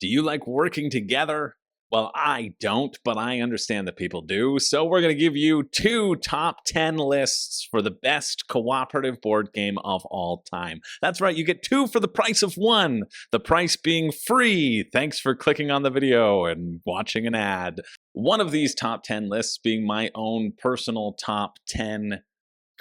Do you like working together? Well, I don't, but I understand that people do. So we're going to give you 2 top 10 lists for the best cooperative board game of all time. That's right, you get 2 for the price of 1. The price being free. Thanks for clicking on the video and watching an ad. One of these top 10 lists being my own personal top 10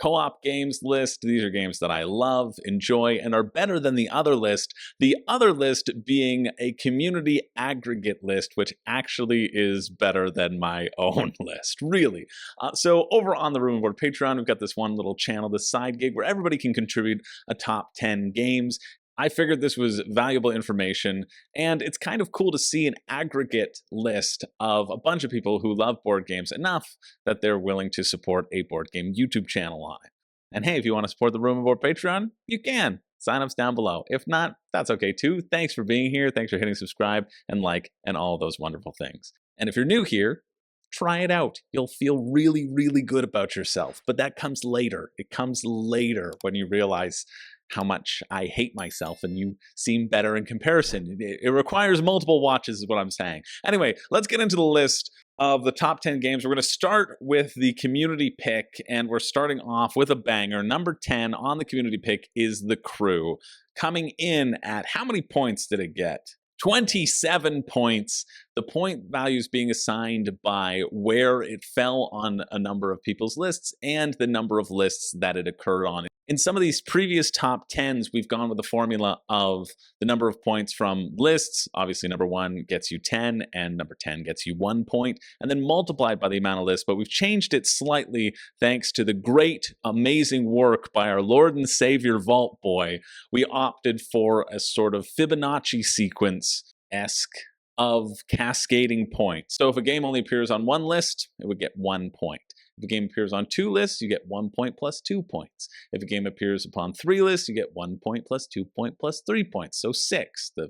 co-op games list. These are games that I love, enjoy, and are better than the other list. The other list being a community aggregate list, which actually is better than my own list, really. So over on the Room and Board Patreon, we've got this one little channel, this side gig, where everybody can contribute a top 10 games. I figured this was valuable information, and it's kind of cool to see an aggregate list of a bunch of people who love board games enough that they're willing to support a board game YouTube channel on it. And hey, if you want to support the Room and Board Patreon, you can. Sign-ups down below. If not, that's okay too. Thanks for being here. Thanks for hitting subscribe and like and all those wonderful things. And if you're new here, try it out. You'll feel really, really good about yourself. But that comes later. It comes later when you realize how much I hate myself and you seem better in comparison. It requires multiple watches is what I'm saying. Anyway, let's get into the list of the top 10 games. We're going to start with the community pick, and we're starting off with a banger. Number 10 on the community pick is The Crew, coming in at, how many points did it get? 27 points. The point values being assigned by where it fell on a number of people's lists and the number of lists that it occurred on. In some of these previous top 10s, we've gone with the formula of the number of points from lists. Obviously, number 1 gets you 10, and number 10 gets you 1 point, and then multiplied by the amount of lists. But we've changed it slightly thanks to the great, amazing work by our Lord and Savior Vault Boy. We opted for a sort of Fibonacci sequence-esque of cascading points. So if a game only appears on 1 list, it would get 1 point. If a game appears on 2 lists, you get 1 point plus 2 points. If a game appears upon 3 lists, you get 1 point plus 2 point plus 3 points. So 6, the,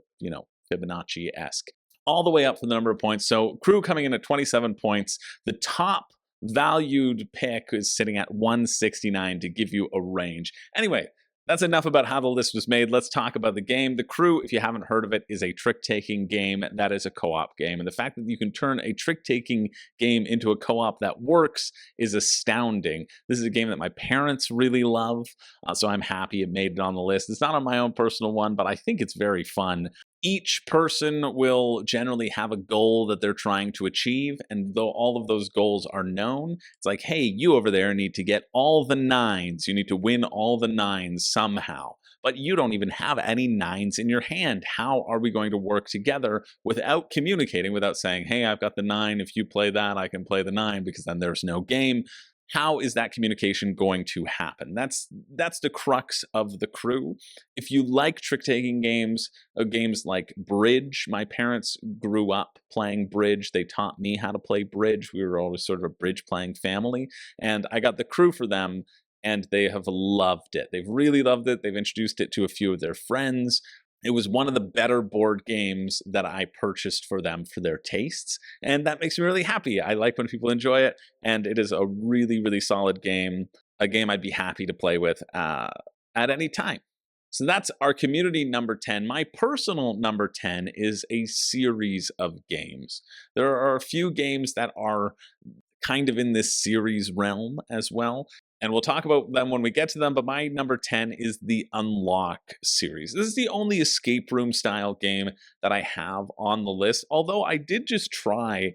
Fibonacci-esque. All the way up from the number of points. So Crew coming in at 27 points. The top valued pick is sitting at 169 to give you a range. Anyway, that's enough about how the list was made. Let's talk about the game. The Crew, if you haven't heard of it, is a trick-taking game that is a co-op game. And the fact that you can turn a trick-taking game into a co-op that works is astounding. This is a game that my parents really love, so I'm happy it made it on the list. It's not on my own personal one, but I think it's very fun. Each person will generally have a goal that they're trying to achieve, and though all of those goals are known, it's like, hey, you over there need to get all the 9s. You need to win all the 9s somehow. But you don't even have any 9s in your hand. How are we going to work together without communicating, without saying, hey, I've got the 9. If you play that, I can play the 9, because then there's no game. How is that communication going to happen? That's the crux of The Crew. If you like trick-taking games, games like Bridge, my parents grew up playing Bridge. They taught me how to play Bridge. We were always sort of a bridge-playing family, and I got The Crew for them, and they have loved it. They've really loved it. They've introduced it to a few of their friends. It was one of the better board games that I purchased for them for their tastes, and that makes me really happy. I like when people enjoy it, and it is a really, really solid game, a game I'd be happy to play with at any time. So that's our community number 10. My personal number 10 is a series of games. There are a few games that are kind of in this series realm as well, and we'll talk about them when we get to them, but my number 10 is the Unlock series. This is the only escape room style game that I have on the list, although I did just try,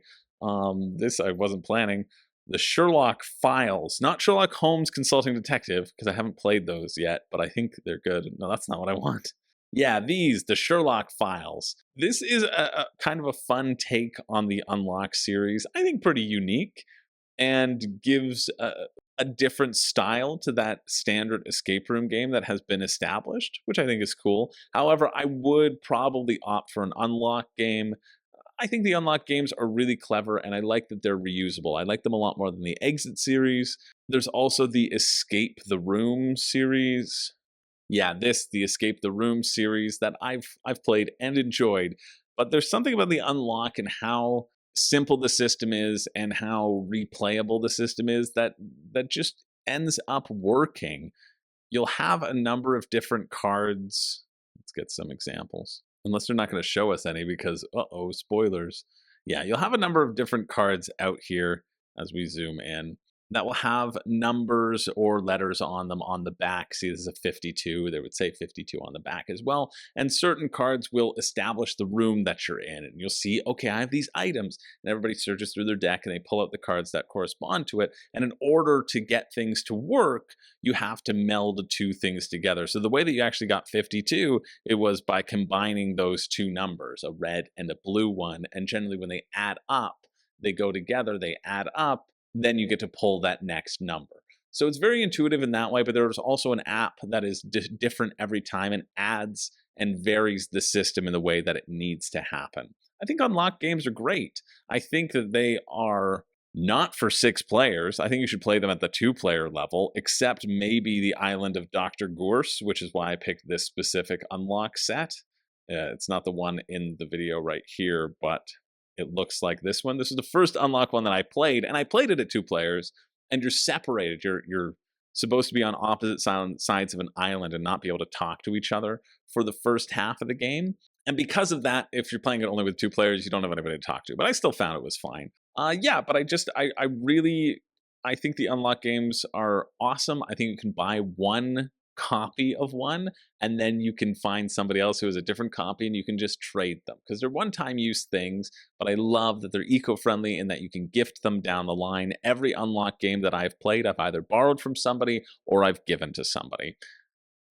this I wasn't planning, the Sherlock Files. Not Sherlock Holmes Consulting Detective, because I haven't played those yet, but I think they're good. No, that's not what I want. Yeah, the Sherlock Files. This is a kind of a fun take on the Unlock series. I think pretty unique, and gives a different style to that standard escape room game that has been established, which I think is cool. However, I would probably opt for an Unlock game. I think the Unlock games are really clever, and I like that they're reusable. I like them a lot more than the Exit series. There's also the Escape the Room series. Yeah, the Escape the Room series that I've played and enjoyed. But there's something about the Unlock and how simple the system is and how replayable the system is that just ends up working. You'll have a number of different cards. Let's get some examples. unless they're not going to show us any because, uh-oh, spoilers. Yeah, you'll have a number of different cards out here as we zoom in that will have numbers or letters on them on the back. See, this is a 52. They would say 52 on the back as well. And certain cards will establish the room that you're in. And you'll see, okay, I have these items. And everybody searches through their deck and they pull out the cards that correspond to it. And in order to get things to work, you have to meld the two things together. So the way that you actually got 52, it was by combining those two numbers, a red and a blue one. And generally when they add up, they go together, they add up, then you get to pull that next number. So it's very intuitive in that way, but there's also an app that is different every time and adds and varies the system in the way that it needs to happen. I think unlocked games are great. I think that they are not for 6 players. I think you should play them at the 2-player level, except maybe the Island of Dr. Gorse, which is why I picked this specific unlock set. It's not the one in the video right here, but it looks like this one. This is the first unlock one that I played, and I played it at 2 players, and you're separated. You're supposed to be on opposite sides of an island and not be able to talk to each other for the first half of the game. And because of that, if you're playing it only with 2 players, you don't have anybody to talk to. But I still found it was fine. Yeah, but I think the unlock games are awesome. I think you can buy one copy of one, and then you can find somebody else who has a different copy and you can just trade them because they're one-time use things. But I love that they're eco-friendly and that you can gift them down the line. Every unlock game that I've played, I've either borrowed from somebody or I've given to somebody.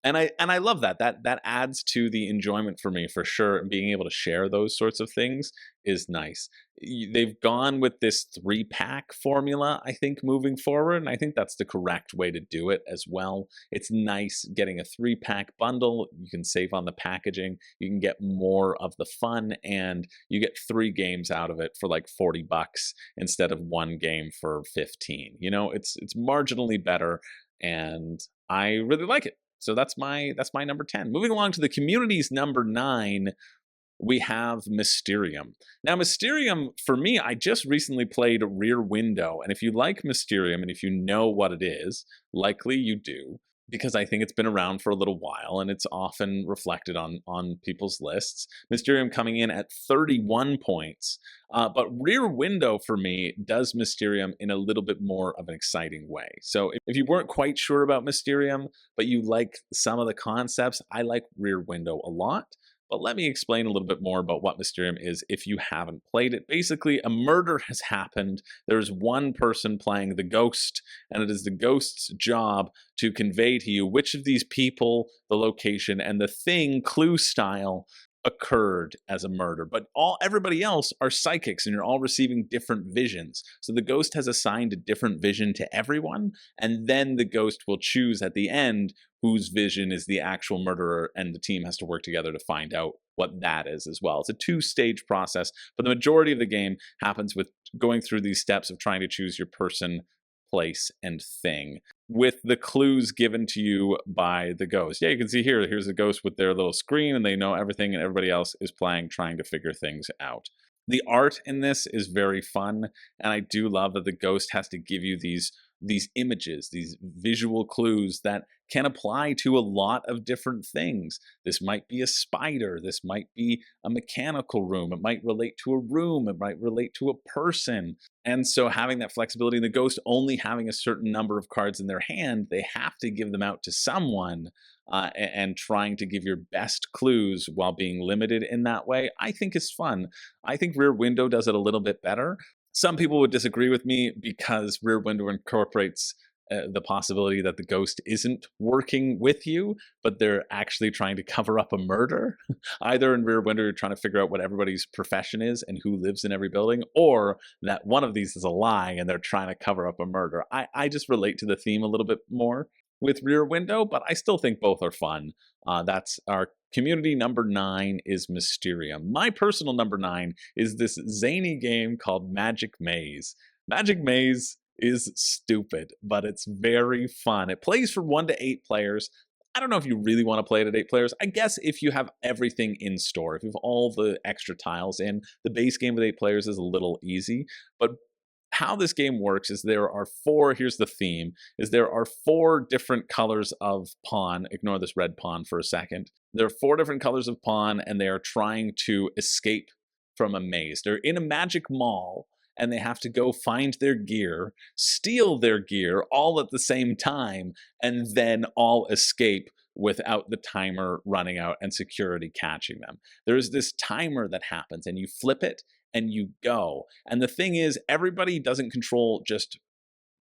And I love that. That adds to the enjoyment for me for sure. And being able to share those sorts of things is nice. They've gone with this 3-pack formula, I think, moving forward. And I think that's the correct way to do it as well. It's nice getting a 3-pack bundle. You can save on the packaging. You can get more of the fun, and you get 3 games out of it for like $40 instead of 1 game for 15. You know, it's marginally better, and I really like it. So that's my number 10. Moving along to the community's number 9, we have Mysterium. Now, Mysterium, for me, I just recently played Rear Window, and if you like Mysterium and if you know what it is, likely you do, because I think it's been around for a little while and it's often reflected on people's lists. Mysterium coming in at 31 points. But Rear Window, for me, does Mysterium in a little bit more of an exciting way. So if you weren't quite sure about Mysterium, but you like some of the concepts, I like Rear Window a lot. But let me explain a little bit more about what Mysterium is if you haven't played it. Basically, a murder has happened. There's one person playing the ghost, and it is the ghost's job to convey to you which of these people, the location, and the thing, clue style, occurred as a murder. But everybody else are psychics, and you're all receiving different visions. So the ghost has assigned a different vision to everyone, and then the ghost will choose at the end whose vision is the actual murderer, and the team has to work together to find out what that is as well. It's a 2-stage process, but the majority of the game happens with going through these steps of trying to choose your person, place, and thing, with the clues given to you by the ghost. Yeah, you can see here's the ghost with their little screen, and they know everything, and everybody else is playing, trying to figure things out. The art in this is very fun, and I do love that the ghost has to give you these images, these visual clues that can apply to a lot of different things. This might be a spider, this might be a mechanical room, it might relate to a room, it might relate to a person. And so having that flexibility, and the ghost only having a certain number of cards in their hand, they have to give them out to someone, and trying to give your best clues while being limited in that way, I think is fun. I think Rear Window does it a little bit better. Some people would disagree with me because Rear Window incorporates the possibility that the ghost isn't working with you, but they're actually trying to cover up a murder. Either in Rear Window, you're trying to figure out what everybody's profession is and who lives in every building, or that one of these is a lie and they're trying to cover up a murder. I just relate to the theme a little bit more with Rear Window, but I still think both are fun. That's our community number 9 is Mysterium. My personal number 9 is this zany game called Magic Maze. Magic Maze is stupid, but it's very fun. It plays for 1 to 8 players. I don't know if you really want to play it at 8 players. I guess if you have everything in store, if you have all the extra tiles in, the base game with 8 players is a little easy, but how this game works is there are four, here's the theme, is there are four different colors of pawn. Ignore this red pawn for a second. There are four different colors of pawn, and they are trying to escape from a maze. They're in a magic mall, and they have to go find their gear, steal their gear all at the same time, and then all escape without the timer running out and security catching them. There's this timer that happens, and you flip it, and you go. And the thing is, everybody doesn't control just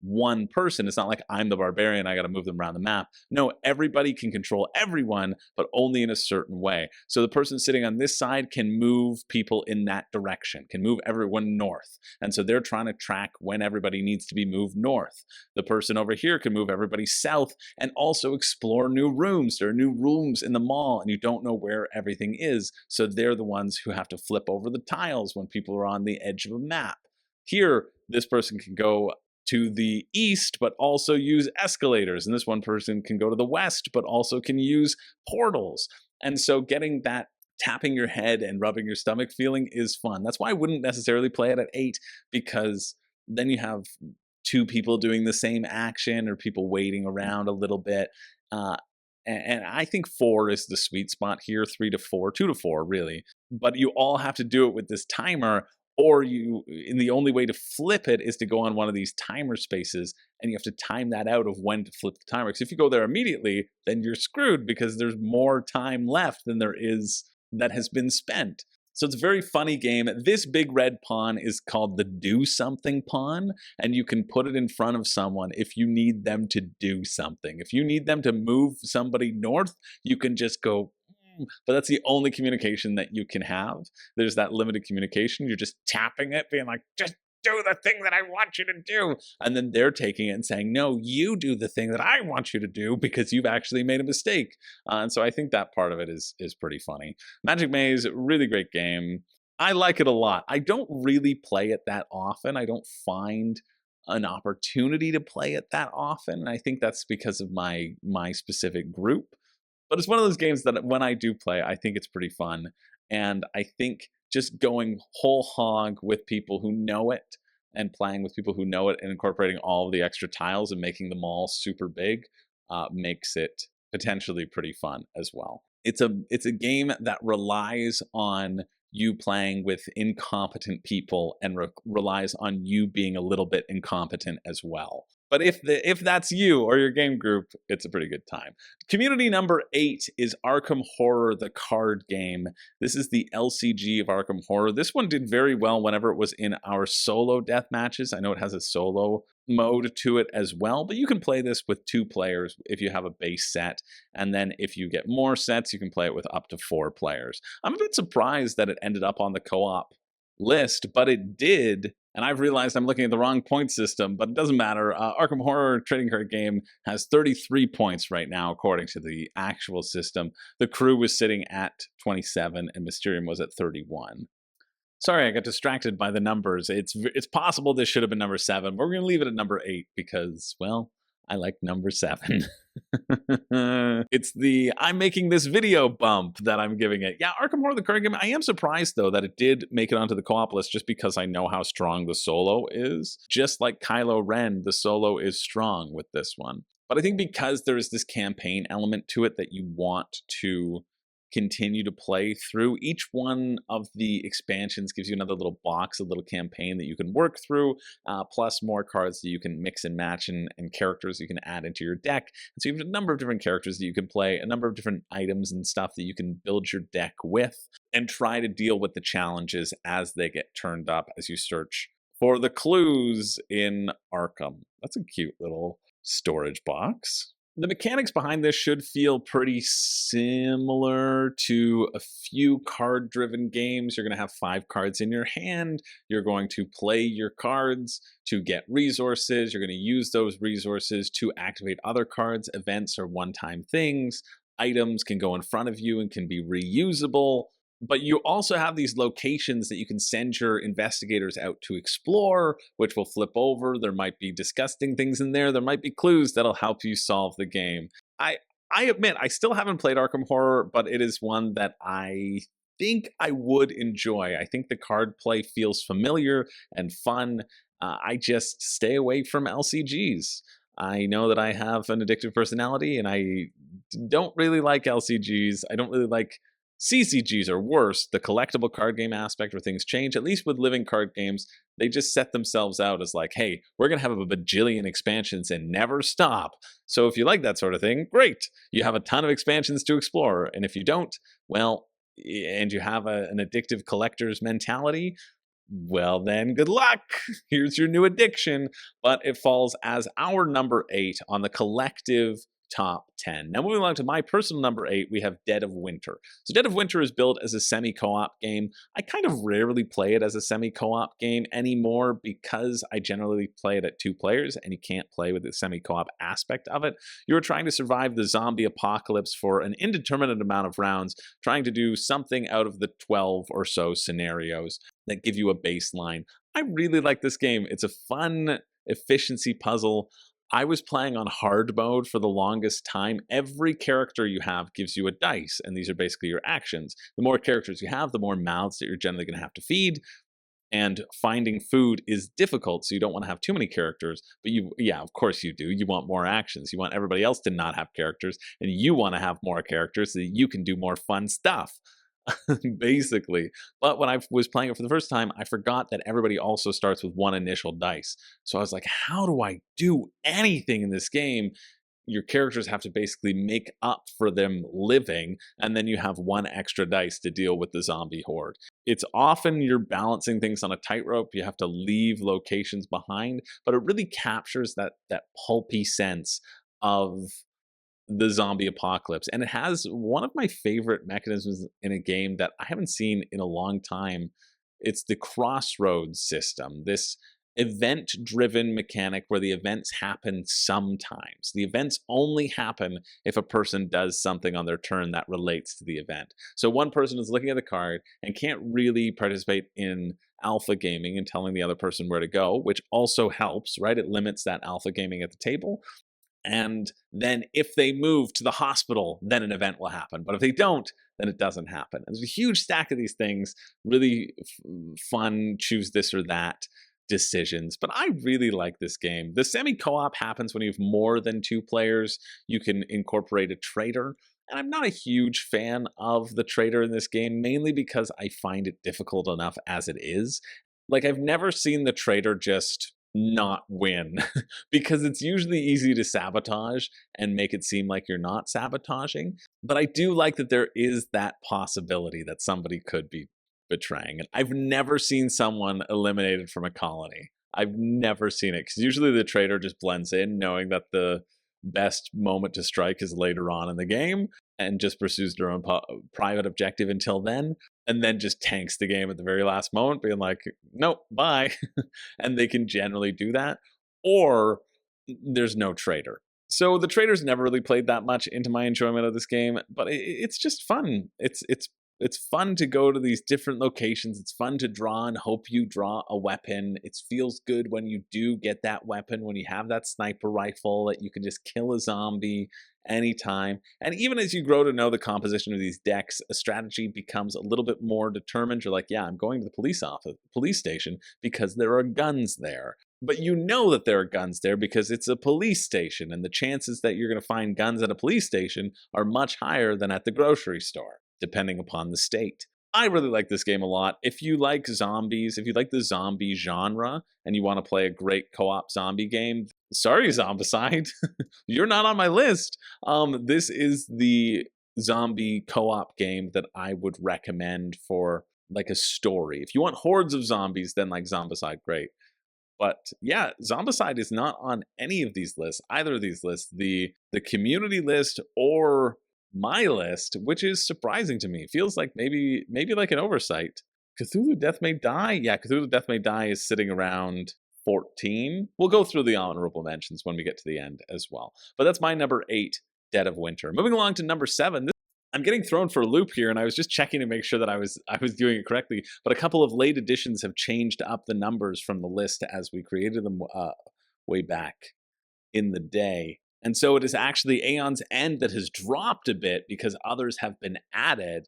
one person. It's not like I'm the barbarian, I got to move them around the map. No, everybody can control everyone, but only in a certain way. So the person sitting on this side can move people in that direction, can move everyone north. And so they're trying to track when everybody needs to be moved north. The person over here can move everybody south and also explore new rooms. There are new rooms in the mall and you don't know where everything is. So they're the ones who have to flip over the tiles when people are on the edge of a map. Here, this person can go to the east, but also use escalators. And this one person can go to the west, but also can use portals. And so getting that tapping your head and rubbing your stomach feeling is fun. That's why I wouldn't necessarily play it at 8, because then you have two people doing the same action or people waiting around a little bit. And I think 4 is the sweet spot here, 3 to 4, 2 to 4 really. But you all have to do it with this timer, or the only way to flip it is to go on one of these timer spaces, and you have to time that out of when to flip the timer. Because if you go there immediately, then you're screwed because there's more time left than there is that has been spent. So it's a very funny game. This big red pawn is called the do something pawn, and you can put it in front of someone if you need them to do something. If you need them to move somebody north, you can just go, but that's the only communication that you can have. There's that limited communication. You're just tapping it, being like, just do the thing that I want you to do. And then they're taking it and saying, no, you do the thing that I want you to do because you've actually made a mistake. And so I think that part of it is pretty funny. Magic Maze, really great game. I like it a lot. I don't really play it that often. I don't find an opportunity to play it that often. I think that's because of my specific group. But it's one of those games that when I do play, I think it's pretty fun. And I think just going whole hog with people who know it and playing with people who know it and incorporating all of the extra tiles and making them all super big makes it potentially pretty fun as well. It's a game that relies on you playing with incompetent people and relies on you being a little bit incompetent as well. But if that's you or your game group, it's a pretty good time. Community number 8 is Arkham Horror, the card game. This is the LCG of Arkham Horror. This one did very well whenever it was in our solo death matches. I know it has a solo mode to it as well, but you can play this with 2 players if you have a base set. And then if you get more sets, you can play it with up to 4 players. I'm a bit surprised that it ended up on the co-op list, but it did. And I've realized I'm looking at the wrong point system, but it doesn't matter. Arkham Horror trading card game has 33 points right now, according to the actual system. The crew was sitting at 27, and Mysterium was at 31. Sorry, I got distracted by the numbers. It's possible this should have been number 7, but we're going to leave it at number 8 because, well, I like number 7. It's the I'm making this video bump that I'm giving it. Yeah, Arkham Horror, the card game. I am surprised, though, that it did make it onto the co-op list just because I know how strong the solo is. Just like Kylo Ren, the solo is strong with this one. But I think because there is this campaign element to it that you want to continue to play through. Each one of the expansions gives you another little box, a little campaign that you can work through, plus more cards that you can mix and match and characters you can add into your deck. And so you have a number of different characters that you can play, a number of different items and stuff that you can build your deck with, and try to deal with the challenges as they get turned up as you search for the clues in Arkham. That's a cute little storage box. The mechanics behind this should feel pretty similar to a few card-driven games. You're going to have 5 cards in your hand. You're going to play your cards to get resources. You're going to use those resources to activate other cards. Events are one-time things. Items can go in front of you and can be reusable. But you also have these locations that you can send your investigators out to explore, which will flip over. There might be disgusting things in there. There might be clues that'll help you solve the game. I admit, I still haven't played Arkham Horror, but it is one that I think I would enjoy. I think the card play feels familiar and fun, I just stay away from LCGs. I know that I have an addictive personality, and I don't really like LCGs. I don't really like CCGs, or worse, the collectible card game aspect where things change. At least with living card games, they just set themselves out as like, hey, we're going to have a bajillion expansions and never stop. So if you like that sort of thing, great. You have a ton of expansions to explore. And if you don't, well, and you have an addictive collector's mentality, well, then good luck. Here's your new addiction. But it falls as our number 8 on the collective top 10. Now, moving along to my personal number 8, we have Dead of Winter. So, Dead of Winter is built as a semi co op game. I kind of rarely play it as a semi co op game anymore because I generally play it at 2 players and you can't play with the semi co op aspect of it. You're trying to survive the zombie apocalypse for an indeterminate amount of rounds, trying to do something out of the 12 or so scenarios that give you a baseline. I really like this game. It's a fun efficiency puzzle. I was playing on hard mode for the longest time. Every character you have gives you a dice, and these are basically your actions. The more characters you have, the more mouths that you're generally going to have to feed. And finding food is difficult, so you don't want to have too many characters. But yeah, of course you do. You want more actions. You want everybody else to not have characters, and you want to have more characters so that you can do more fun stuff. Basically. But when I was playing it for the first time, I forgot that everybody also starts with 1 initial dice. So I was like, how do I do anything in this game? Your characters have to basically make up for them living, and then you have 1 extra dice to deal with the zombie horde. It's often you're balancing things on a tightrope. You have to leave locations behind, but it really captures that pulpy sense of the zombie apocalypse. And it has one of my favorite mechanisms in a game that I haven't seen in a long time. It's the crossroads system, this event driven mechanic where the events happen sometimes. The events only happen if a person does something on their turn that relates to the event. So one person is looking at the card and can't really participate in alpha gaming and telling the other person where to go, which also helps, right? It limits that alpha gaming at the table. And then if they move to the hospital, then an event will happen. But if they don't, then it doesn't happen. And there's a huge stack of these things, really fun, choose this or that decisions. But I really like this game. The semi-co-op happens when you have more than 2 players. You can incorporate a traitor. And I'm not a huge fan of the traitor in this game, mainly because I find it difficult enough as it is. Like, I've never seen the traitor just not win because it's usually easy to sabotage and make it seem like you're not sabotaging. But I do like that there is that possibility that somebody could be betraying. And I've never seen someone eliminated from a colony. I've never seen it because usually the traitor just blends in, knowing that the best moment to strike is later on in the game and just pursues their own private objective until then, and then just tanks the game at the very last moment, being like, nope, bye. And they can generally do that. Or there's no traitor. So the traitors never really played that much into my enjoyment of this game, but it's just fun. It's fun to go to these different locations. It's fun to draw and hope you draw a weapon. It feels good when you do get that weapon, when you have that sniper rifle that you can just kill a zombie anytime. And even as you grow to know the composition of these decks, a strategy becomes a little bit more determined. You're like, yeah, I'm going to the police station because there are guns there. But you know that there are guns there because it's a police station, and the chances that you're going to find guns at a police station are much higher than at the grocery store, depending upon the state. I really like this game a lot. If you like zombies, if you like the zombie genre, and you want to play a great co-op zombie game, sorry, Zombicide, you're not on my list. This is the zombie co-op game that I would recommend for like a story. If you want hordes of zombies, then like Zombicide, great. But yeah, Zombicide is not on any of these lists, either of these lists, the community list or my list, which is surprising to me. It feels like maybe like an oversight. Cthulhu Death May Die? Yeah, Cthulhu Death May Die is sitting around 14. We'll go through the honorable mentions when we get to the end as well. But that's my number 8, Dead of Winter. Moving along to number 7. I'm getting thrown for a loop here, and I was just checking to make sure that I was doing it correctly. But a couple of late additions have changed up the numbers from the list as we created them way back in the day. And so it is actually Aeon's End that has dropped a bit because others have been added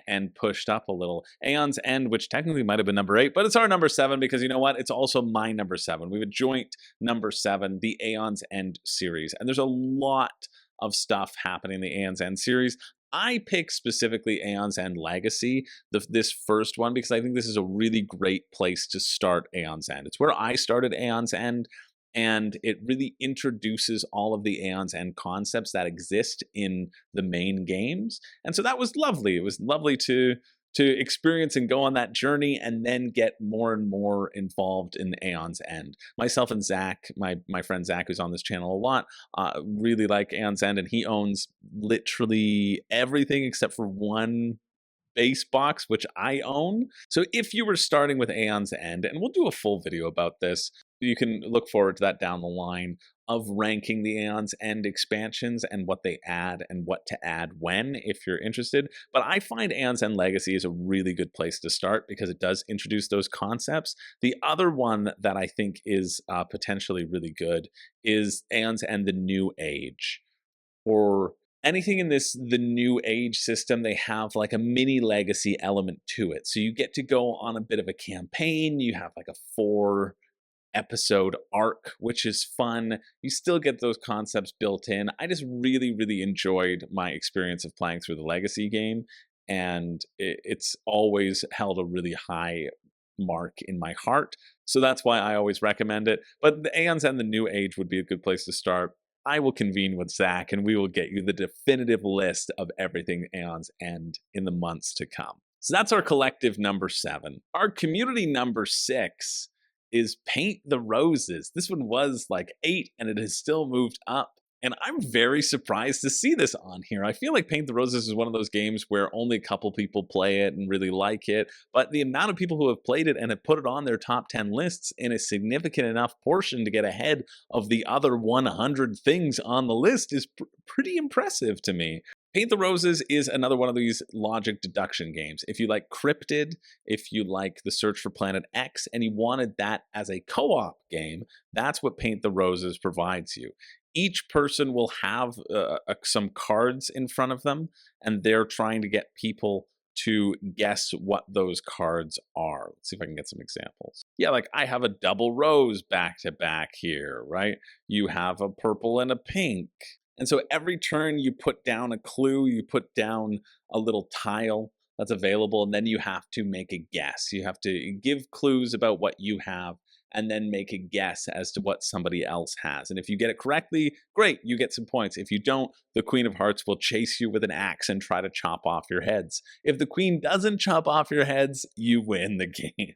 and pushed up a little. Aeon's End, which technically might have been number 8, but it's our number 7 because you know what? It's also my number 7. We have a joint number 7, the Aeon's End series. And there's a lot of stuff happening in the Aeon's End series. I pick specifically Aeon's End Legacy, this first one, because I think this is a really great place to start Aeon's End. It's where I started Aeon's End, and it really introduces all of the Aeon's End concepts that exist in the main games. And so that was lovely. It was lovely to experience and go on that journey and then get more and more involved in Aeon's End. Myself and Zach, my friend Zach, who's on this channel a lot, really like Aeon's End, and he owns literally everything except for one base box, which I own. So if you were starting with Aeon's End, and we'll do a full video about this, you can look forward to that down the line, of ranking the Aeon's End expansions and what they add and what to add when, if you're interested. But I find Aeon's End Legacy is a really good place to start because it does introduce those concepts. The other one that I think is potentially really good is Aeon's End The New Age, or anything in the New Age system. They have like a mini legacy element to it. So you get to go on a bit of a campaign. You have like a 4-episode arc, which is fun. You still get those concepts built in. I just really, really enjoyed my experience of playing through the Legacy game, and it's always held a really high mark in my heart. So that's why I always recommend it. But the Aeon's End The New Age would be a good place to start. I will convene with Zach and we will get you the definitive list of everything Aeon's End in the months to come. So that's our collective number 7. Our community number 6 is Paint the Roses. This one was like 8 and it has still moved up. And I'm very surprised to see this on here. I feel like Paint the Roses is one of those games where only a couple people play it and really like it. But the amount of people who have played it and have put it on their top 10 lists in a significant enough portion to get ahead of the other 100 things on the list is pretty impressive to me. Paint the Roses is another one of these logic deduction games. If you like Cryptid, if you like The Search for Planet X, and you wanted that as a co-op game, that's what Paint the Roses provides you. Each person will have some cards in front of them, and they're trying to get people to guess what those cards are. Let's see if I can get some examples. Yeah, like I have a double rose back to back here, right? You have a purple and a pink. And so every turn you put down a clue, you put down a little tile that's available, and then you have to make a guess. You have to give clues about what you have and then make a guess as to what somebody else has. And if you get it correctly, great, you get some points. If you don't, the Queen of Hearts will chase you with an axe and try to chop off your heads. If the Queen doesn't chop off your heads, you win the game.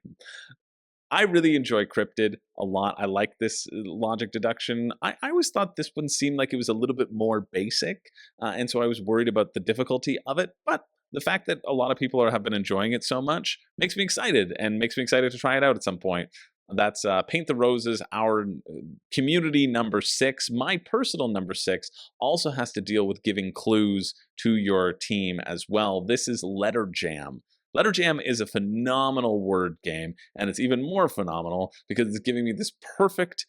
I really enjoy Cryptid a lot. I like this logic deduction. I always thought this one seemed like it was a little bit more basic, and so I was worried about the difficulty of it, but the fact that a lot of people have been enjoying it so much makes me excited, and makes me excited to try it out at some point. That's Paint the Roses, our community number 6. My personal number 6 also has to deal with giving clues to your team as well. This is Letter Jam. Letter Jam is a phenomenal word game, and it's even more phenomenal because it's giving me this perfect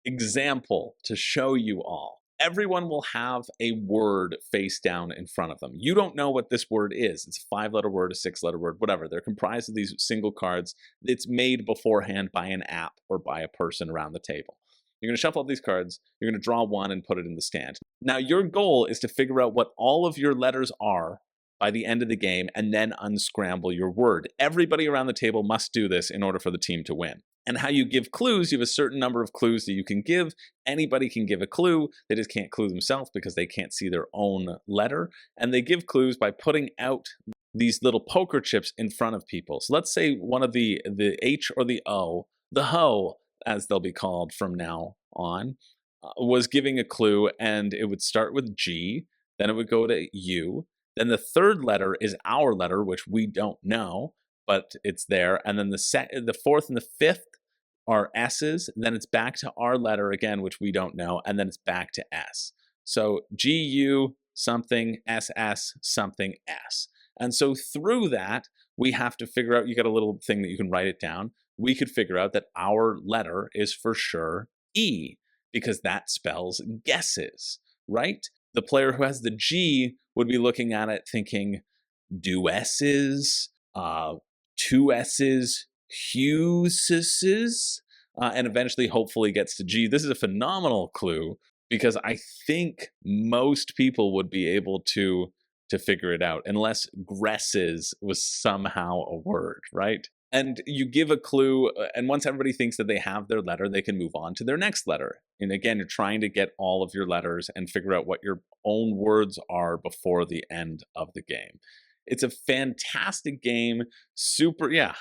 example to show you all. Everyone will have a word face down in front of them. You don't know what this word is. It's a 5-letter word, a 6-letter word, whatever. They're comprised of these single cards. It's made beforehand by an app or by a person around the table. You're going to shuffle up these cards. You're going to draw one and put it in the stand. Now, your goal is to figure out what all of your letters are by the end of the game, and then unscramble your word. Everybody around the table must do this in order for the team to win. And how you give clues, you have a certain number of clues that you can give. Anybody can give a clue. They just can't clue themselves because they can't see their own letter. And they give clues by putting out these little poker chips in front of people. So let's say one of the H or the O, the ho, as they'll be called from now on, was giving a clue, and it would start with G, then it would go to U. Then the third letter is our letter, which we don't know, but it's there. And then the fourth and the fifth are S's. Then it's back to our letter again, which we don't know. And then it's back to S. So GU something, SS something, S. And so through that, we have to figure out, you got a little thing that you can write it down. We could figure out that our letter is for sure E, because that spells guesses, right? The player who has the G would be looking at it thinking, do S's, two S's, Hughes's, and eventually hopefully gets to G. This is a phenomenal clue because I think most people would be able to figure it out unless Gresses was somehow a word, right? And you give a clue, and once everybody thinks that they have their letter, they can move on to their next letter. And again, you're trying to get all of your letters and figure out what your own words are before the end of the game. It's a fantastic game. Super, yeah.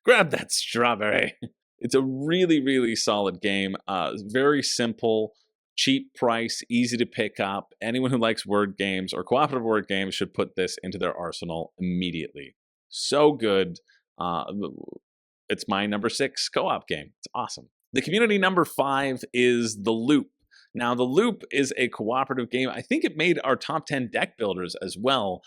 Grab that strawberry. It's a really, really solid game. Very simple, cheap price, easy to pick up. Anyone who likes word games or cooperative word games should put this into their arsenal immediately. So good. It's my number 6 co-op game. It's awesome. The community number 5 is The Loop. Now, The Loop is a cooperative game. I think it made our top 10 deck builders as well.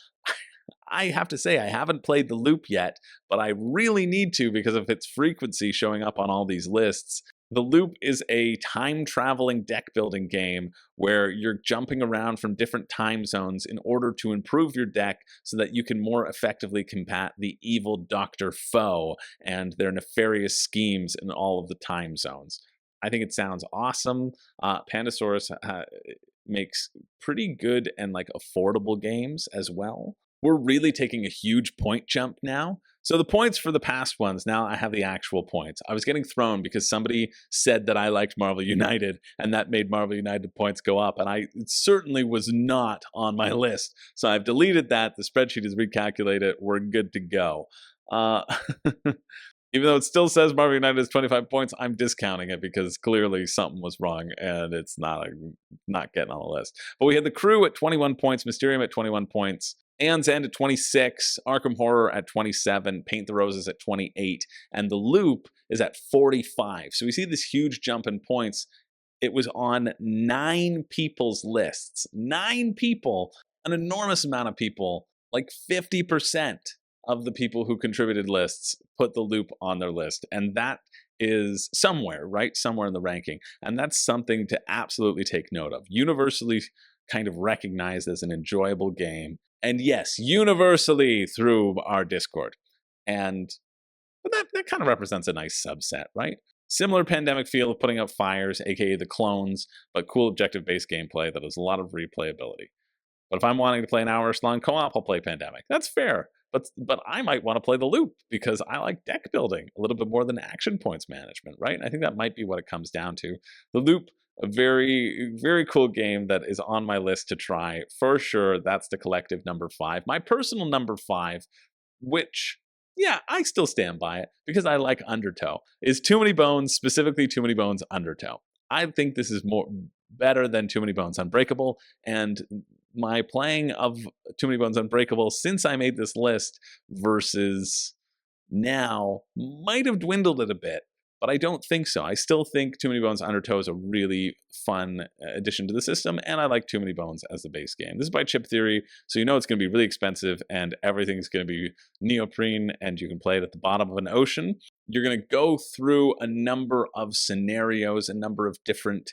I have to say, I haven't played The Loop yet, but I really need to because of its frequency showing up on all these lists. The Loop is a time-traveling deck-building game where you're jumping around from different time zones in order to improve your deck so that you can more effectively combat the evil Dr. Foe and their nefarious schemes in all of the time zones. I think it sounds awesome. Pandasaurus makes pretty good and like affordable games as well. We're really taking a huge point jump now. So the points for the past ones, now I have the actual points. I was getting thrown because somebody said that I liked Marvel United, and that made Marvel United points go up, and it certainly was not on my list. So I've deleted that. The spreadsheet is recalculated. We're good to go. Even though it still says Marvel United is 25 points, I'm discounting it because clearly something was wrong and it's not getting on the list. But we had The Crew at 21 points, Mysterium at 21 points, Aeon's End at 26, Arkham Horror at 27, Paint the Roses at 28, and The Loop is at 45. So we see this huge jump in points. It was on 9 people's lists. 9 people, an enormous amount of people, like 50% of the people who contributed lists put The Loop on their list. And that is somewhere, right? Somewhere in the ranking. And that's something to absolutely take note of. Universally kind of recognized as an enjoyable game. And yes, universally through our Discord. But that kind of represents a nice subset, right? Similar pandemic feel of putting up fires, aka the clones, but cool objective-based gameplay that has a lot of replayability. But if I'm wanting to play an hour-long co-op, I'll play Pandemic. That's fair. But I might want to play The Loop because I like deck building a little bit more than action points management, right? I think that might be what it comes down to. The Loop, a very, very cool game that is on my list to try. For sure, that's the collective number 5. My personal number 5, which, yeah, I still stand by it because I like Undertow, is Too Many Bones, specifically Too Many Bones Undertow. I think this is better than Too Many Bones Unbreakable, and my playing of Too Many Bones Unbreakable since I made this list versus now might have dwindled it a bit, but I don't think so. I still think Too Many Bones Undertow is a really fun addition to the system, and I like Too Many Bones as the base game. This is by Chip Theory, so you know it's going to be really expensive, and everything's going to be neoprene, and you can play it at the bottom of an ocean. You're going to go through a number of scenarios, a number of different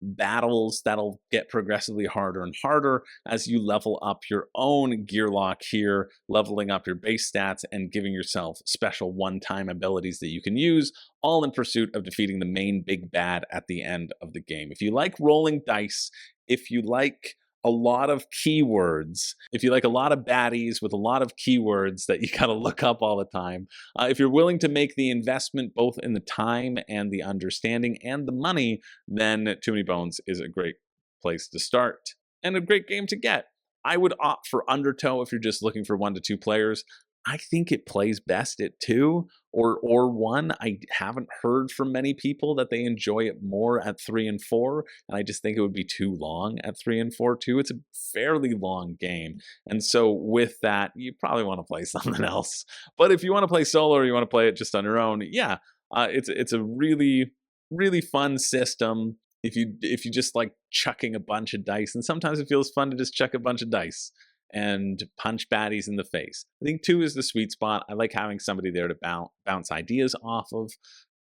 battles that'll get progressively harder and harder as you level up your own gear lock here, leveling up your base stats and giving yourself special one-time abilities that you can use, all in pursuit of defeating the main big bad at the end of the game. If you like rolling dice, if you like a lot of keywords, if you like a lot of baddies with a lot of keywords that you gotta look up all the time, if you're willing to make the investment both in the time and the understanding and the money, then Too Many Bones is a great place to start and a great game to get. I would opt for Undertow if you're just looking for 1 to 2 players. I think it plays best at 2 or 1. I haven't heard from many people that they enjoy it more at 3 and 4, and I just think it would be too long at 3 and 4 too. It's a fairly long game, and so with that, you probably want to play something else. But if you want to play solo or you want to play it just on your own, yeah, it's a really, really fun system. If you just like chucking a bunch of dice, and sometimes it feels fun to just chuck a bunch of dice and punch baddies in the face. I think 2 is the sweet spot. I like having somebody there to bounce ideas off of,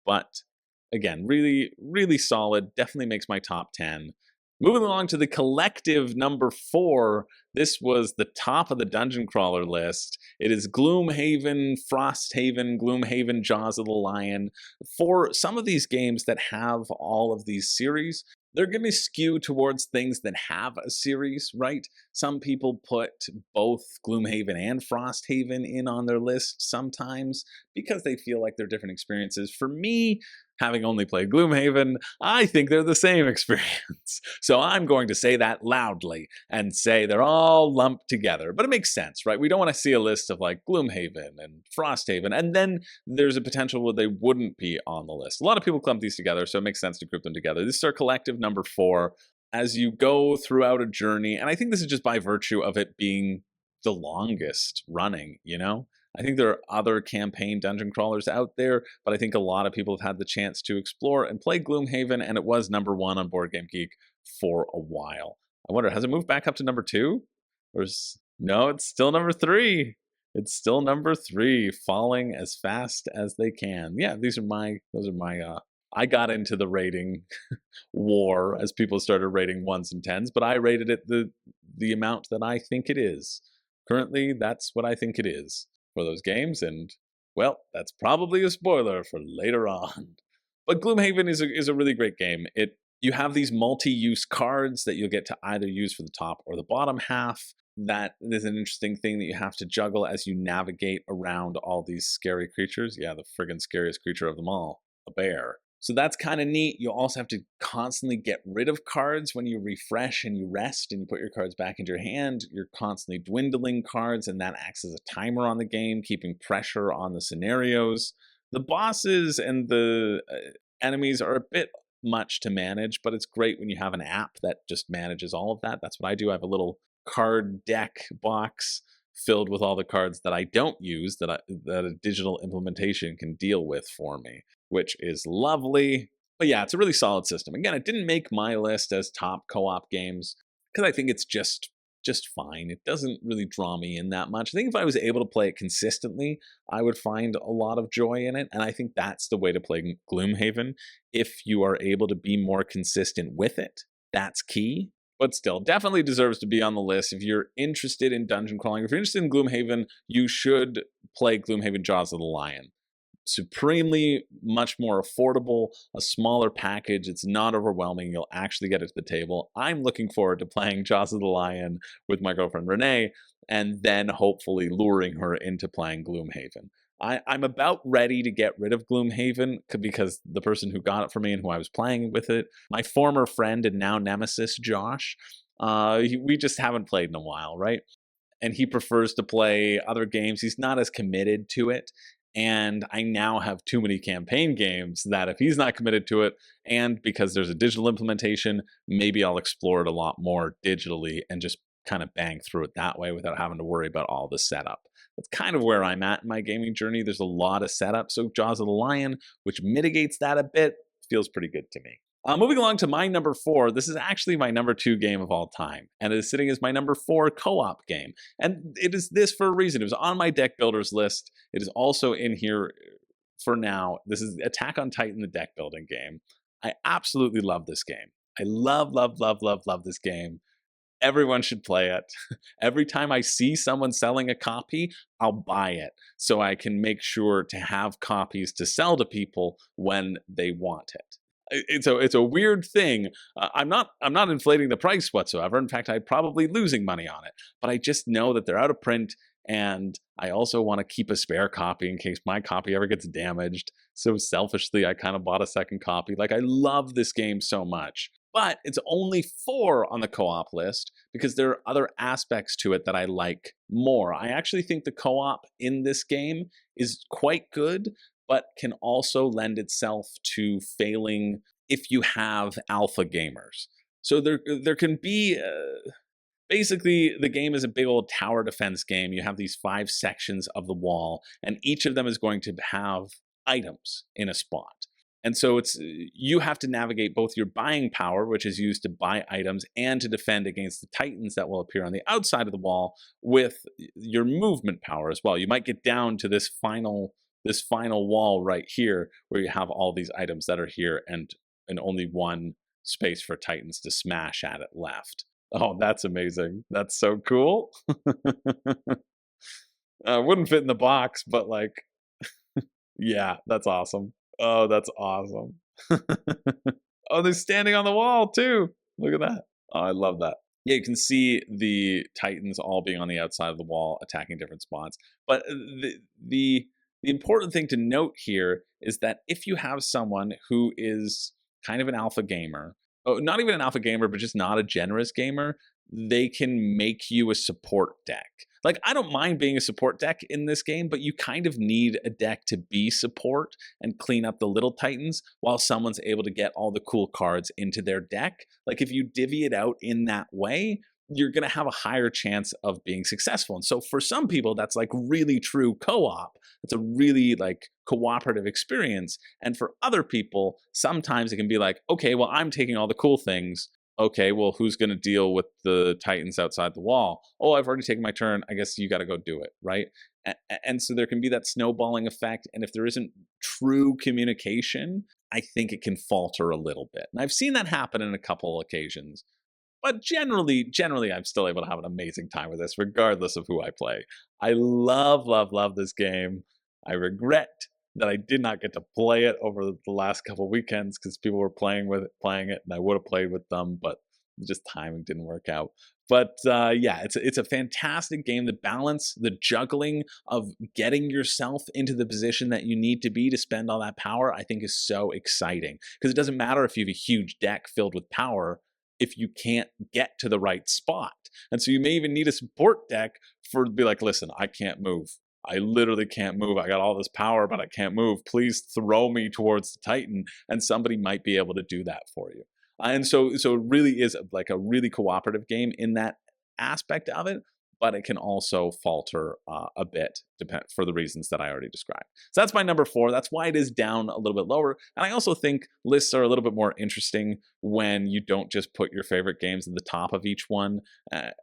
but again, really, really solid. Definitely makes my top 10. Moving along to the collective number 4, this was the top of the dungeon crawler list. It is Gloomhaven, Frosthaven, Gloomhaven, Jaws of the Lion. For some of these games that have all of these series, they're going to skew towards things that have a series, right? Some people put both Gloomhaven and Frosthaven in on their list sometimes because they feel like they're different experiences. For me, having only played Gloomhaven, I think they're the same experience. So I'm going to say that loudly and say they're all lumped together. But it makes sense, right? We don't want to see a list of like Gloomhaven and Frosthaven, and then there's a potential where they wouldn't be on the list. A lot of people clump these together, so it makes sense to group them together. This is our collective number 4. As you go throughout a journey, and I think this is just by virtue of it being the longest running, you know? I think there are other campaign dungeon crawlers out there, but I think a lot of people have had the chance to explore and play Gloomhaven, and it was number 1 on Board Game Geek for a while. I wonder, has it moved back up to number 2? No, it's still number 3. It's still number 3, falling as fast as they can. Yeah, those are my, I got into the rating war as people started rating 1s and 10s, but I rated it the amount that I think it is. Currently, that's what I think it is for those games, and well, that's probably a spoiler for later on. But Gloomhaven is a really great game. You have these multi-use cards that you'll get to either use for the top or the bottom half. That is an interesting thing that you have to juggle as you navigate around all these scary creatures. Yeah, the friggin' scariest creature of them all, a bear. So that's kind of neat. You also have to constantly get rid of cards when you refresh and you rest and you put your cards back into your hand. You're constantly dwindling cards, and that acts as a timer on the game, keeping pressure on the scenarios. The bosses and the enemies are a bit much to manage, but it's great when you have an app that just manages all of that. That's what I do. I have a little card deck box filled with all the cards that I don't use that a digital implementation can deal with for me, which is lovely. But yeah, it's a really solid system. Again, it didn't make my list as top co-op games because I think it's just fine. It doesn't really draw me in that much. I think if I was able to play it consistently, I would find a lot of joy in it, and I think that's the way to play Gloomhaven. If you are able to be more consistent with it, that's key. But still, definitely deserves to be on the list. If you're interested in dungeon crawling, if you're interested in Gloomhaven, you should play Gloomhaven Jaws of the Lion. Supremely much more affordable, a smaller package. It's not overwhelming. You'll actually get it to the table. I'm looking forward to playing Jaws of the Lion with my girlfriend Renee, and then hopefully luring her into playing Gloomhaven. I'm about ready to get rid of Gloomhaven because the person who got it for me and who I was playing with it, my former friend and now nemesis, Josh, we just haven't played in a while, right? And he prefers to play other games. He's not as committed to it. And I now have too many campaign games that if he's not committed to it, and because there's a digital implementation, maybe I'll explore it a lot more digitally and just kind of bang through it that way without having to worry about all the setup. That's kind of where I'm at in my gaming journey. There's a lot of setup. So Jaws of the Lion, which mitigates that a bit, feels pretty good to me. Moving along to my number 4, this is actually my number 2 game of all time, and it is sitting as my number 4 co-op game. And it is this for a reason. It was on my deck builders list. It is also in here for now. This is Attack on Titan, the deck building game. I absolutely love this game. I love this game. Everyone should play it. Every time I see someone selling a copy, I'll buy it so I can make sure to have copies to sell to people when they want it. It's a weird thing. I'm not inflating the price whatsoever. In fact, I'm probably losing money on it. But I just know that they're out of print, and I also want to keep a spare copy in case my copy ever gets damaged. So selfishly, I kind of bought a second copy. Like, I love this game so much. But it's only 4 on the co-op list because there are other aspects to it that I like more. I actually think the co-op in this game is quite good, but can also lend itself to failing if you have alpha gamers. So there can be, basically the game is a big old tower defense game. You have these 5 sections of the wall, and each of them is going to have items in a spot. And so you have to navigate both your buying power, which is used to buy items, and to defend against the titans that will appear on the outside of the wall with your movement power as well. You might get down to this final this final wall right here where you have all these items that are here and only one space for Titans to smash at it left. Oh, that's amazing. That's so cool. Wouldn't fit in the box, but like, yeah, that's awesome. Oh, that's awesome. Oh, they're standing on the wall too. Look at that. Oh, I love that. Yeah, you can see the Titans all being on the outside of the wall, attacking different spots. But the important thing to note here is that if you have someone who is kind of an alpha gamer, not even an alpha gamer, but just not a generous gamer, they can make you a support deck. Like, I don't mind being a support deck in this game, but you kind of need a deck to be support and clean up the little Titans while someone's able to get all the cool cards into their deck. Like, if you divvy it out in that way, you're going to have a higher chance of being successful. And so for some people, that's like really true co-op. It's a really like cooperative experience. And for other people, sometimes it can be like, okay, well, I'm taking all the cool things. Okay, well, who's going to deal with the Titans outside the wall? Oh, I've already taken my turn. I guess you got to go do it, right? And so there can be that snowballing effect. And if there isn't true communication, I think it can falter a little bit. And I've seen that happen in a couple occasions. But generally, I'm still able to have an amazing time with this, regardless of who I play. I love, love, love this game. I regret that I did not get to play it over the last couple weekends because people were playing it, and I would have played with them, but just timing didn't work out. But yeah, it's a fantastic game. The balance, the juggling of getting yourself into the position that you need to be to spend all that power, I think is so exciting. Because it doesn't matter if you have a huge deck filled with power if you can't get to the right spot. And so you may even need a support deck to be like, listen, I can't move. I literally can't move. I got all this power, but I can't move. Please throw me towards the Titan, and somebody might be able to do that for you. And so it really is like a really cooperative game in that aspect of it, but it can also falter a bit for the reasons that I already described. So that's my number 4. That's why it is down a little bit lower. And I also think lists are a little bit more interesting when you don't just put your favorite games at the top of each one.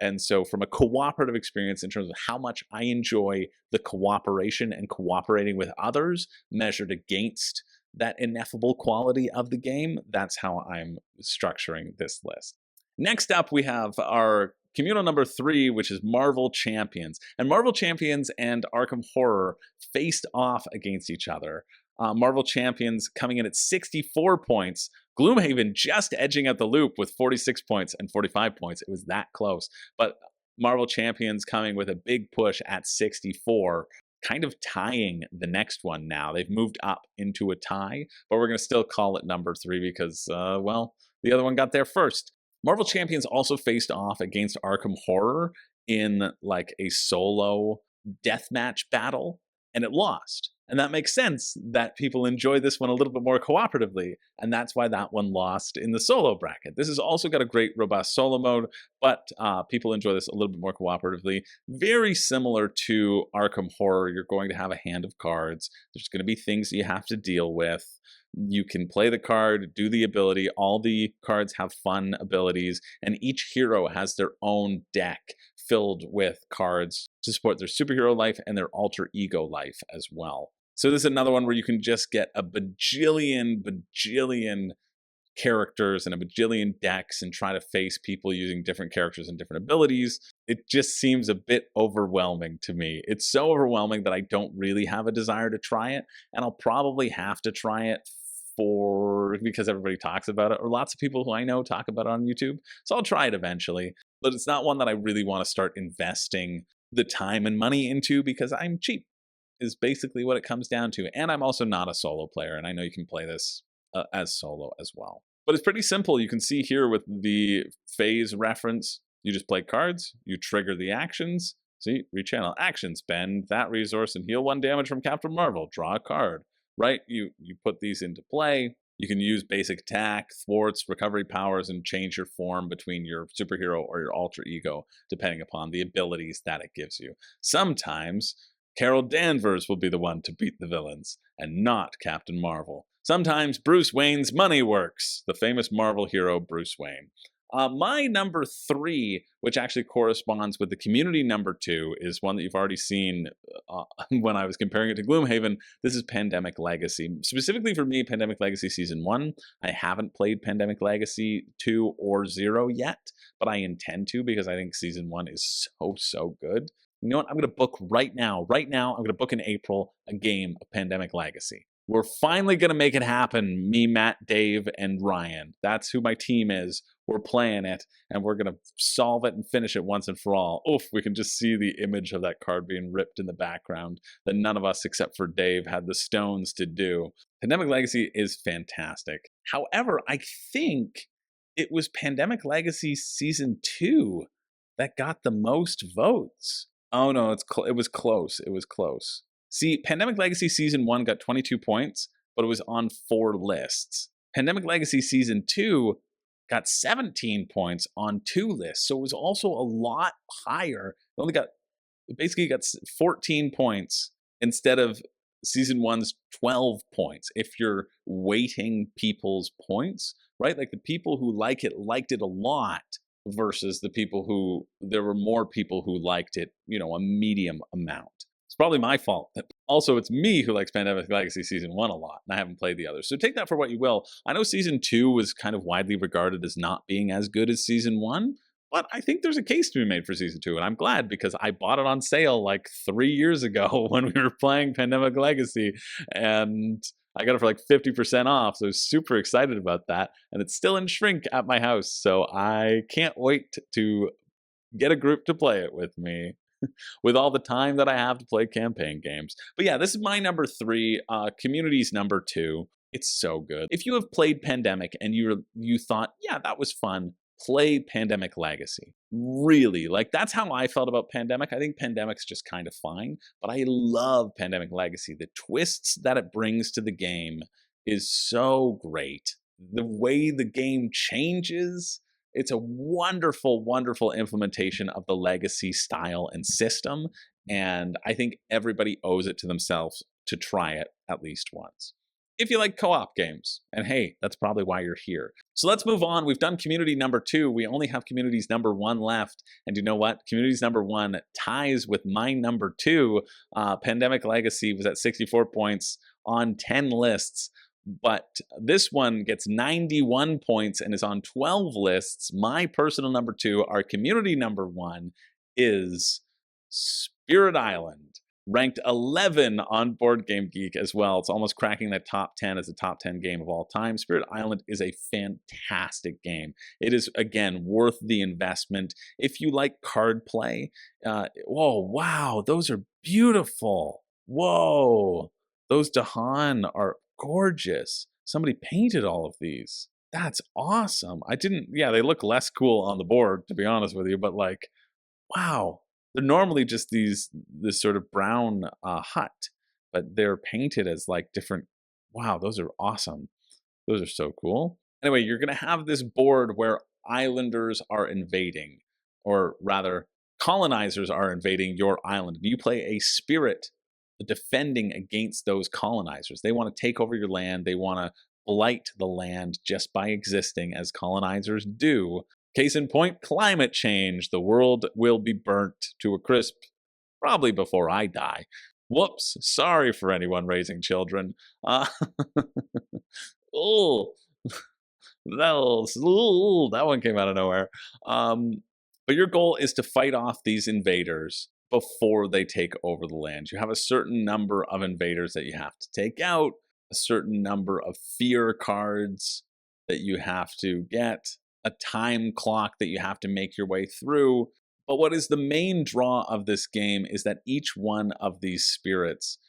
And so from a cooperative experience in terms of how much I enjoy the cooperation and cooperating with others measured against that ineffable quality of the game, that's how I'm structuring this list. Next up, we have our communal number 3, which is Marvel Champions. And Marvel Champions and Arkham Horror faced off against each other. Marvel Champions coming in at 64 points. Gloomhaven just edging out the loop with 46 points and 45 points. It was that close. But Marvel Champions coming with a big push at 64, kind of tying the next one now. They've moved up into a tie, but we're going to still call it number 3 because, well, the other one got there first. Marvel Champions also faced off against Arkham Horror in like a solo deathmatch battle, and it lost. And that makes sense that people enjoy this one a little bit more cooperatively, and that's why that one lost in the solo bracket. This has also got a great robust solo mode, but people enjoy this a little bit more cooperatively. Very similar to Arkham Horror, you're going to have a hand of cards. There's going to be things that you have to deal with. You can play the card, do the ability. All the cards have fun abilities, and each hero has their own deck filled with cards to support their superhero life and their alter ego life as well. So this is another one where you can just get a bajillion characters and a bajillion decks and try to face people using different characters and different abilities. It just seems a bit overwhelming to me. It's so overwhelming that I don't really have a desire to try it, and I'll probably have to try it because everybody talks about it, or lots of people who I know talk about it on YouTube. So I'll try it eventually, but it's not one that I really want to start investing the time and money into because I'm cheap, is basically what it comes down to. And I'm also not a solo player, and I know you can play this as solo as well. But it's pretty simple. You can see here with the phase reference, you just play cards, you trigger the actions. See, rechannel action, spend that resource and heal 1 damage from Captain Marvel, draw a card, right? You put these into play. You can use basic attack, thwarts, recovery powers, and change your form between your superhero or your alter ego, depending upon the abilities that it gives you. Sometimes Carol Danvers will be the one to beat the villains, and not Captain Marvel. Sometimes Bruce Wayne's money works, the famous Marvel hero Bruce Wayne. My number 3, which actually corresponds with the community number 2, is one that you've already seen when I was comparing it to Gloomhaven. This is Pandemic Legacy. Specifically for me, Pandemic Legacy Season 1. I haven't played Pandemic Legacy 2 or 0 yet, but I intend to because I think Season 1 is so good. You know what? I'm going to book right now. Right now, I'm going to book in April a game of Pandemic Legacy. We're finally going to make it happen. Me, Matt, Dave, and Ryan. That's who my team is. We're playing it, and we're going to solve it and finish it once and for all. Oof, we can just see the image of that card being ripped in the background that none of us except for Dave had the stones to do. Pandemic Legacy is fantastic. However, I think it was Pandemic Legacy Season 2 that got the most votes. Oh no, it was close. It was close. See, Pandemic Legacy Season 1 got 22 points, but it was on 4 lists. Pandemic Legacy Season 2 got 17 points on 2 lists, so it was also a lot higher. It basically got 14 points instead of Season 1's 12 points, if you're weighting people's points, right? Like the people who liked it a lot, versus the people who, there were more people who liked it, a medium amount. It's probably my fault. Also, it's me who likes Pandemic Legacy Season 1 a lot, and I haven't played the others. So take that for what you will. I know Season 2 was kind of widely regarded as not being as good as Season 1, but I think there's a case to be made for Season 2, and I'm glad because I bought it on sale like 3 years ago when we were playing Pandemic Legacy, and I got it for like 50% off, so I was super excited about that, and it's still in shrink at my house, so I can't wait to get a group to play it with me. With all the time that I have to play campaign games. But yeah, this is my number 3, Community's number 2. It's so good. If you have played Pandemic and you thought, yeah, that was fun, play Pandemic Legacy. Really, like that's how I felt about Pandemic. I think Pandemic's just kind of fine, but I love Pandemic Legacy. The twists that it brings to the game is so great. The way the game changes, it's a wonderful, wonderful implementation of the Legacy style and system, and I think everybody owes it to themselves to try it at least once. If you like co-op games, and hey, that's probably why you're here. So let's move on. We've done community number 2. We only have communities number 1 left. And you know what? Communities number 1 ties with my number 2. Pandemic Legacy was at 64 points on 10 lists. But this one gets 91 points and is on 12 lists. My personal number 2, our community number 1, is Spirit Island, ranked 11 on Board Game Geek as well. It's almost cracking that top 10 as a top 10 game of all time. Spirit Island is a fantastic game. It is, again, worth the investment. If you like card play, whoa, wow, those are beautiful. Whoa, those Dahan are gorgeous. Somebody painted all of these. That's awesome. They look less cool on the board, to be honest with you, but like, wow. They're normally just this sort of brown hut, but they're painted as like different. Wow, those are awesome. Those are so cool. Anyway, you're going to have this board where islanders are invading, or rather, colonizers are invading your island. You play a spirit defending against those colonizers. They want to take over your land. They want to blight the land just by existing, as colonizers do. Case in point, climate change. The world will be burnt to a crisp, probably before I die. Whoops, sorry for anyone raising children. Oh, that one came out of nowhere. But your goal is to fight off these invaders before they take over the land. You have a certain number of invaders that you have to take out, a certain number of fear cards that you have to get, a time clock that you have to make your way through. But what is the main draw of this game is that each one of these spirits,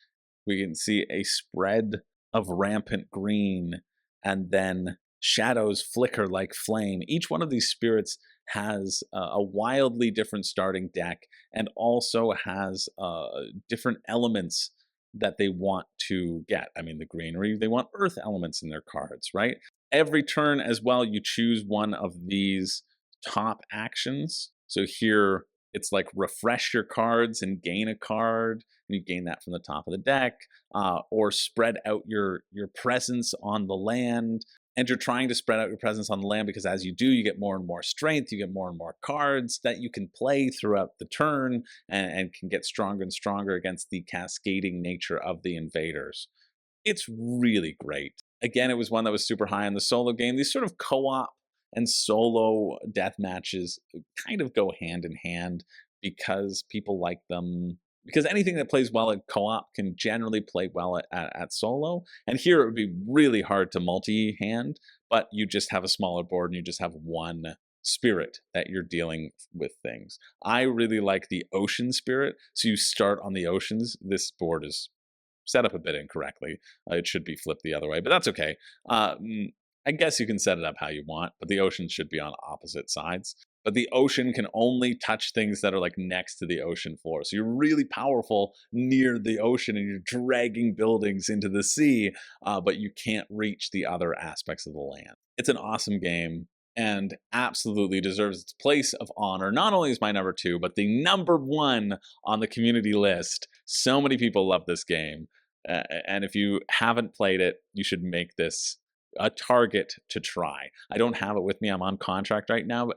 we can see a spread of rampant green, and then shadows flicker like flame. Each one of these spirits has a wildly different starting deck, and also has different elements that they want to get. I mean, the greenery, they want earth elements in their cards, right? Every turn as well, you choose one of these top actions. So here, it's like refresh your cards and gain a card, and you gain that from the top of the deck, or spread out your presence on the land. and you're trying to spread out your presence on the land, because as you do, you get more and more strength, you get more and more cards that you can play throughout the turn, and can get stronger and stronger against the cascading nature of the invaders. It's really great. Again, it was one that was super high on the solo game. These sort of co-op and solo death matches kind of go hand in hand because people like them. Because anything that plays well at co-op can generally play well at solo. And here it would be really hard to multi-hand, but you just have a smaller board and you just have one spirit that you're dealing with things. I really like the ocean spirit. So you start on the oceans. This board is set up a bit incorrectly. It should be flipped the other way, but that's okay. I guess you can set it up how you want, but the ocean should be on opposite sides. But the ocean can only touch things that are like next to the ocean floor. So you're really powerful near the ocean and you're dragging buildings into the sea, but you can't reach the other aspects of the land. It's an awesome game and absolutely deserves its place of honor. Not only is my number 2, but the number 1 on the community list. So many people love this game. And if you haven't played it, you should make this a target to try. I don't have it with me. I'm on contract right now.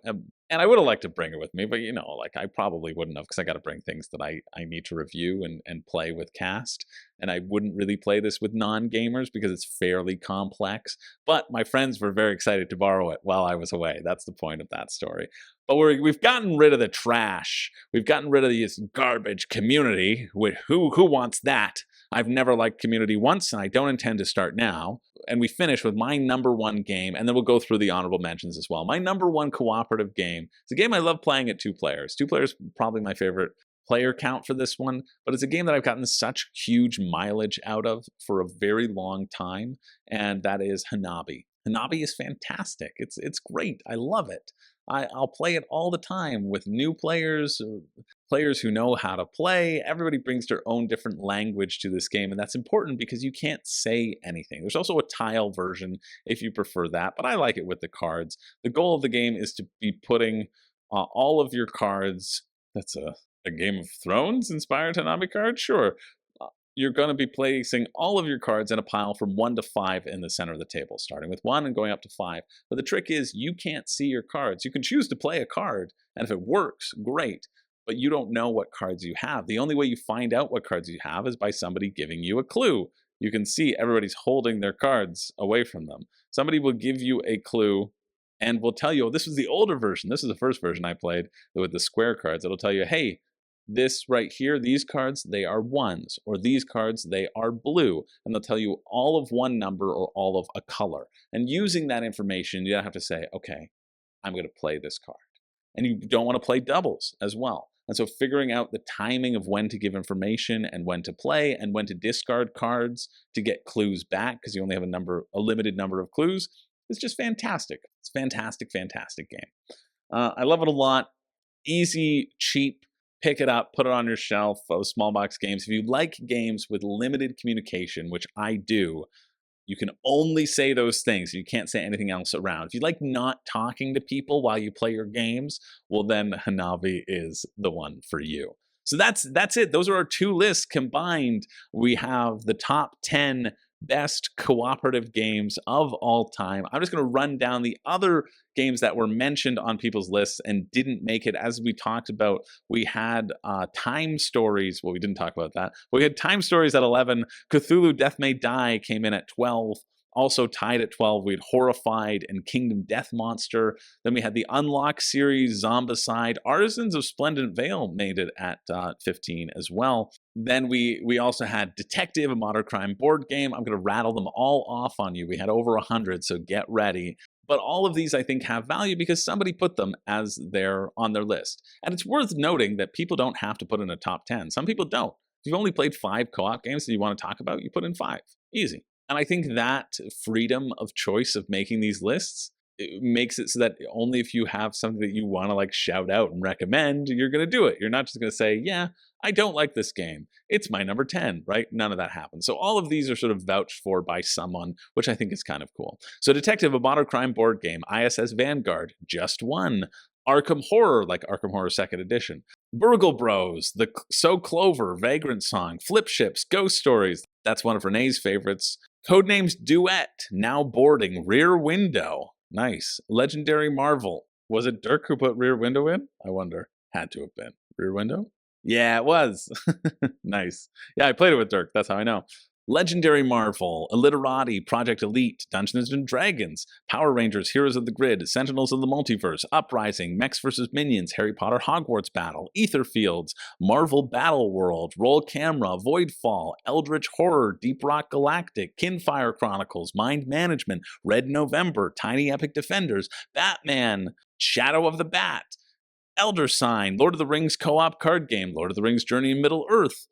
And I would have liked to bring it with me, but you know, like I probably wouldn't have, because I got to bring things that I need to review and play with cast. And I wouldn't really play this with non-gamers because it's fairly complex. But my friends were very excited to borrow it while I was away. That's the point of that story. But we've gotten rid of the trash. We've gotten rid of this garbage community. Who wants that? I've never liked community once, and I don't intend to start now. And we finish with my number 1 game, and then we'll go through the honorable mentions as well. My number 1 cooperative game. It's a game I love playing at 2 players. 2 players probably my favorite player count for this one, but it's a game that I've gotten such huge mileage out of for a very long time, and that is Hanabi. Hanabi is fantastic. It's great. I love it. I'll play it all the time with new players, players who know how to play. Everybody brings their own different language to this game, and that's important because you can't say anything. There's also a tile version if you prefer that, but I like it with the cards. The goal of the game is to be putting all of your cards. That's a Game of Thrones inspired Hanabi card? Sure. You're going to be placing all of your cards in a pile from 1 to 5 in the center of the table, starting with 1 and going up to 5. But the trick is you can't see your cards. You can choose to play a card, and if it works, great. But you don't know what cards you have. The only way you find out what cards you have is by somebody giving you a clue. You can see everybody's holding their cards away from them. Somebody will give you a clue and will tell you, oh, this was the older version. This is the first version I played with the square cards. It'll tell you, hey, this right here, these cards, they are 1s, or these cards, they are blue. And they'll tell you all of one number or all of a color. And using that information, you have to say, okay, I'm going to play this card. And you don't want to play doubles as well. And so figuring out the timing of when to give information and when to play and when to discard cards to get clues back, because you only have a limited number of clues, is just fantastic. It's a fantastic, fantastic game. I love it a lot. Easy, cheap. Pick it up, put it on your shelf of small box games. If you like games with limited communication, which I do, you can only say those things. You can't say anything else around. If you like not talking to people while you play your games, well then Hanabi is the one for you. So that's it. Those are our 2 lists combined. We have the top 10 best cooperative games of all time. I'm just going to run down the other games that were mentioned on people's lists and didn't make it. As we talked about, we had Time Stories. Well, we didn't talk about that. We had Time Stories at 11. Cthulhu Death May Die came in at 12. Also tied at 12, we had Horrified and Kingdom Death Monster. Then we had the Unlock series, Zombicide. Artisans of Splendid Vale made it at 15 as well. Then we also had Detective, a modern crime board game. I'm going to rattle them all off on you. We had over 100, so get ready. But all of these, I think, have value because somebody put them as on their list. And it's worth noting that people don't have to put in a top 10. Some people don't. If you've only played 5 co-op games that you want to talk about, you put in 5. Easy. And I think that freedom of choice of making these lists, it makes it so that only if you have something that you want to like shout out and recommend, you're going to do it. You're not just going to say, yeah, I don't like this game. It's my number 10, right? None of that happens. So all of these are sort of vouched for by someone, which I think is kind of cool. So Detective, a modern crime board game. ISS Vanguard, just one. Arkham Horror, like Arkham Horror 2nd Edition. Burgle Bros, the So Clover, Vagrant Song, Flip Ships, Ghost Stories. That's one of Renee's favorites. Codenames Duet, now boarding. Rear Window. Nice. Legendary Marvel. Was it Dirk who put Rear Window in? I wonder. Had to have been. Rear Window? Yeah, it was. Nice. Yeah, I played it with Dirk. That's how I know. Legendary Marvel, Illiterati, Project Elite, Dungeons and Dragons, Power Rangers, Heroes of the Grid, Sentinels of the Multiverse, Uprising, Mechs vs. Minions, Harry Potter Hogwarts Battle, Etherfields, Marvel Battle World, Roll Camera, Voidfall, Eldritch Horror, Deep Rock Galactic, Kinfire Chronicles, Mind Management, Red November, Tiny Epic Defenders, Batman, Shadow of the Bat, Elder Sign, Lord of the Rings co-op card game, Lord of the Rings Journey in Middle-earth,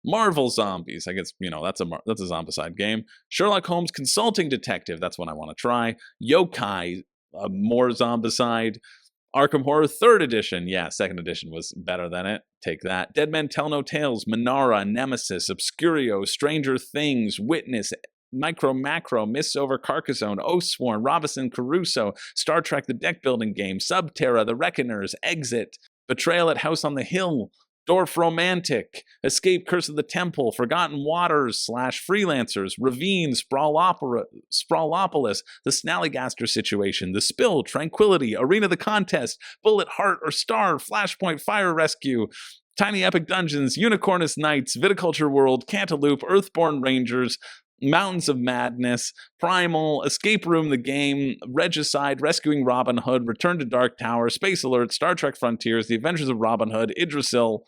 Marvel Zombies, I guess, that's a Zombicide game. Sherlock Holmes Consulting Detective, that's one I want to try. Yokai, more Zombicide. Arkham Horror 3rd Edition, yeah, 2nd Edition was better than it. Take that. Dead Men Tell No Tales, Minara, Nemesis, Obscurio, Stranger Things, Witness, Micro Macro, Mists Over Carcassonne, Oathsworn, Robinson Crusoe, Star Trek The Deckbuilding Game, Subterra, The Reckoners, Exit, Betrayal at House on the Hill, Dwarf Romantic, Escape Curse of the Temple, Forgotten Waters / Freelancers, Ravine, Sprawlopolis, The Snallygaster Situation, The Spill, Tranquility, Arena the Contest, Bullet, Heart or Star, Flashpoint, Fire Rescue, Tiny Epic Dungeons, Unicornus Knights, Viticulture World, Cantaloupe, Earthborn Rangers, Mountains of Madness, Primal, Escape Room the Game, Regicide, Rescuing Robin Hood, Return to Dark Tower, Space Alert, Star Trek Frontiers, The Adventures of Robin Hood, Idrisil,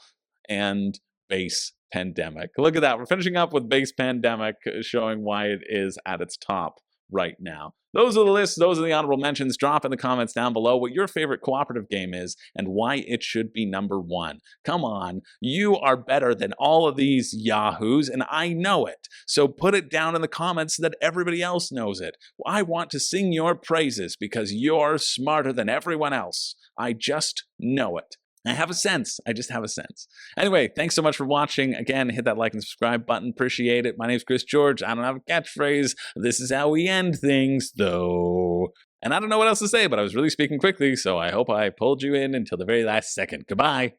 and Base Pandemic. Look at that. We're finishing up with Base Pandemic, showing why it is at its top right now. Those are the lists. Those are the honorable mentions. Drop in the comments down below what your favorite cooperative game is and why it should be number 1. Come on. You are better than all of these yahoos, and I know it. So put it down in the comments so that everybody else knows it. I want to sing your praises because you're smarter than everyone else. I just know it. I have a sense. I just have a sense. Anyway, thanks so much for watching. Again, hit that like and subscribe button. Appreciate it. My name's Chris George. I don't have a catchphrase. This is how we end things, though. And I don't know what else to say, but I was really speaking quickly, so I hope I pulled you in until the very last second. Goodbye.